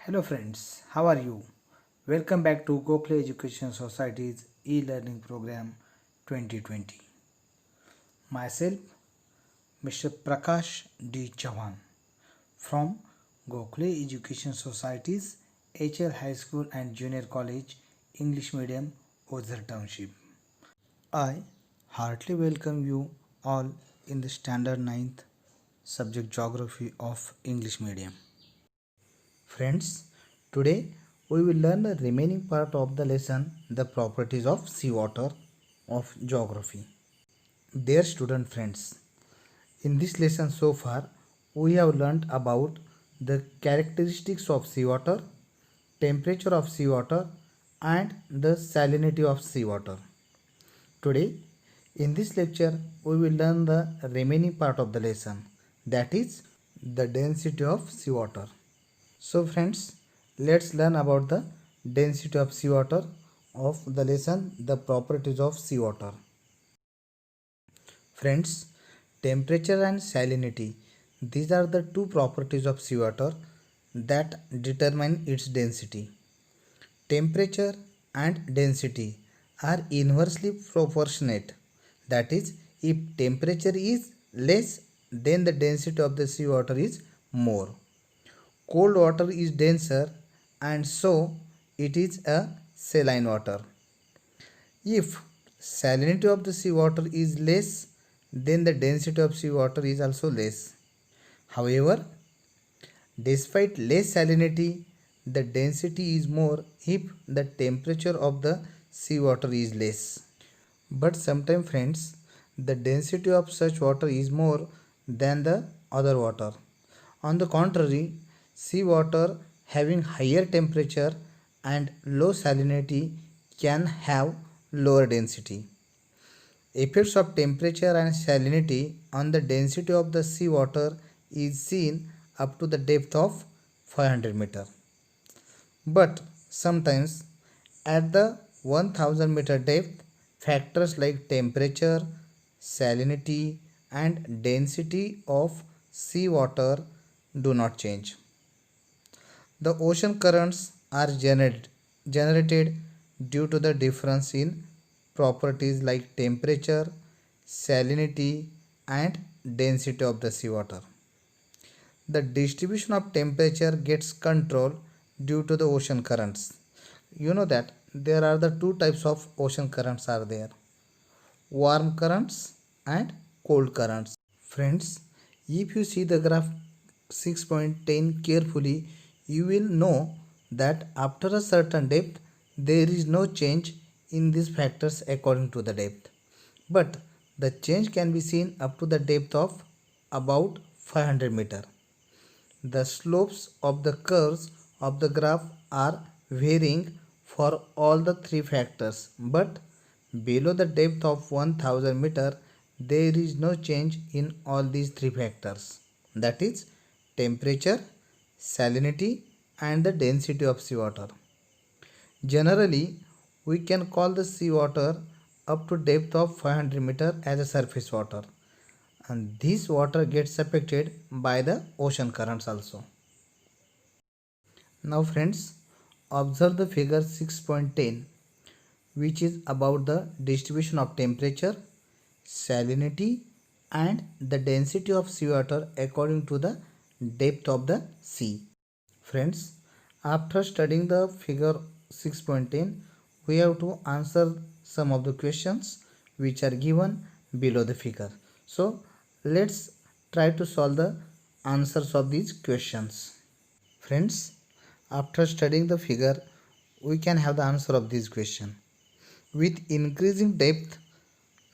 Hello friends, how are you? Welcome back to Gokhale Education Society's e-learning program 2020. Myself, Mr. Prakash D. Chauhan from Gokhale Education Society's HL High School and Junior College English Medium, Ozar Township. I heartily welcome you all in the Standard 9th subject Geography of English Medium. Friends, today we will learn the remaining part of the lesson, the properties of seawater of geography. Dear student friends, in this lesson so far we have learned about the characteristics of seawater, temperature of seawater and the salinity of seawater. Today in this lecture we will learn the remaining part of the lesson, that is the density of seawater. So friends, let's learn about the density of seawater of the lesson, the properties of seawater. Friends, temperature and salinity, these are the two properties of seawater that determine its density. Temperature and density are inversely proportionate. That is, if temperature is less, then the density of the seawater is more. Cold water is denser and so it is a saline water. If salinity of the seawater is less, then the density of seawater is also less. However, despite less salinity, the density is more if the temperature of the seawater is less. But sometimes friends, the density of such water is more than the other water. On the contrary, seawater having higher temperature and low salinity can have lower density. Effects of temperature and salinity on the density of the seawater is seen up to the depth of 500 meter. But sometimes at the 1000 meter depth, factors like temperature, salinity and density of seawater do not change. The ocean currents are generated due to the difference in properties like temperature, salinity and density of the seawater. The distribution of temperature gets controlled due to the ocean currents. You know that there are the two types of ocean currents are there, warm currents and cold currents. Friends, if you see the graph 6.10 carefully, you will know that after a certain depth there is no change in these factors according to the depth, but the change can be seen up to the depth of about 500 meter. The slopes of the curves of the graph are varying for all the three factors, but below the depth of 1000 meter there is no change in all these three factors, that is temperature, salinity and the density of seawater. Generally, we can call the seawater up to depth of 500 meter as a surface water, and this water gets affected by the ocean currents also. Now friends, observe the figure 6.10, which is about the distribution of temperature, salinity and the density of seawater according to the depth of the sea. Friends, after studying the figure 6.10, we have to answer some of the questions which are given below the figure. So, let's try to solve the answers of these questions. Friends, after studying the figure, we can have the answer of this question. With increasing depth,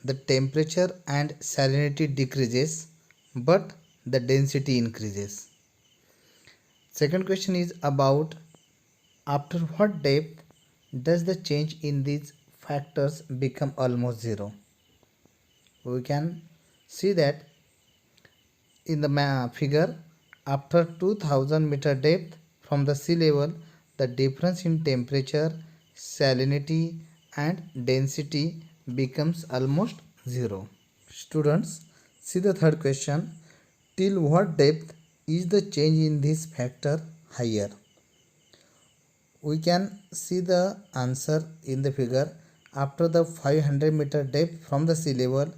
the temperature and salinity decreases, but the density increases. Second question is about after what depth does the change in these factors become almost zero? We can see that in the figure, after 2000 meter depth from the sea level, the difference in temperature, salinity and density becomes almost zero. Students, see the third question. Till what depth is the change in this factor higher? we can see the answer in the figure. After the 500 meter depth from the sea level,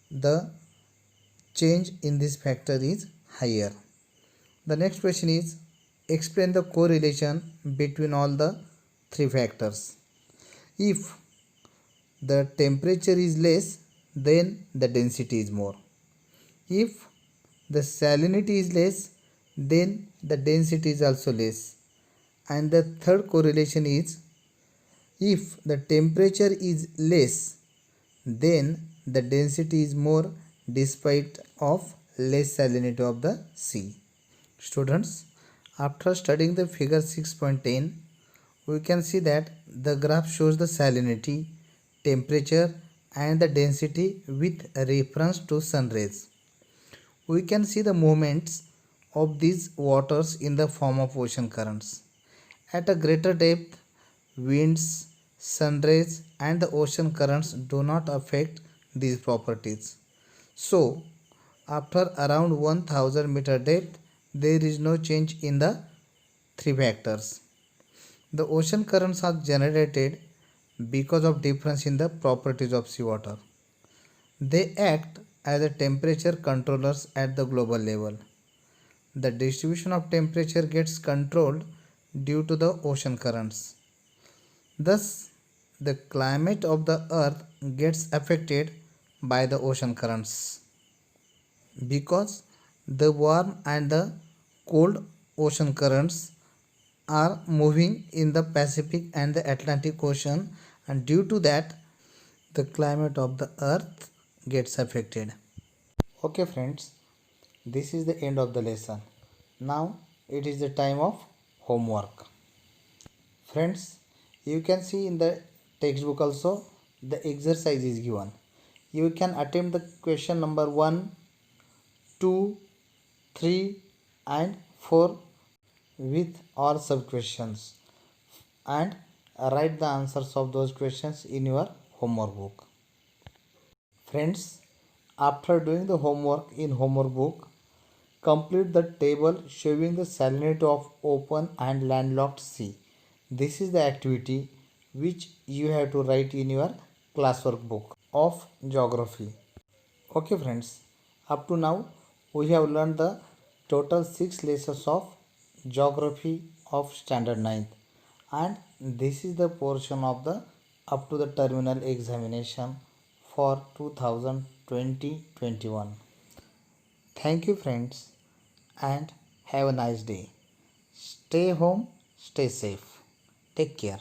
the change in this factor is higher. The next question is, explain the correlation between all the three factors. If the temperature is less, then the density is more. If the salinity is less, then the density is also less. And the third correlation is, if the temperature is less, then the density is more despite of less salinity of the sea. Students, after studying the figure 6.10, we can see that the graph shows the salinity, temperature and the density with reference to sun rays. We can see the movements of these waters in the form of ocean currents. At a greater depth, winds, sun rays and the ocean currents do not affect these properties. So, after around 1000 meter depth, there is no change in the three factors. The ocean currents are generated because of difference in the properties of seawater. They act as a temperature controllers at the global level. The distribution of temperature gets controlled due to the ocean currents. Thus, the climate of the earth gets affected by the ocean currents. Because the warm and the cold ocean currents are moving in the Pacific and the Atlantic Ocean, and due to that the climate of the earth gets affected. Okay friends, this is the end of the lesson. Now it is the time of homework. Friends, you can see in the textbook also the exercise is given. You can attempt the question number 1, 2, 3 and 4 with all sub questions, and write the answers of those questions in your homework book. Friends, after doing the homework in homework book, complete the table showing the salinity of open and landlocked sea. This is the activity which you have to write in your classwork book of geography. Okay friends, up to now we have learned the total 6 lessons of geography of standard 9th, and this is the portion of the up to the terminal examination for 2020-21. Thank you friends and have a nice day. Stay home, stay safe. Take care.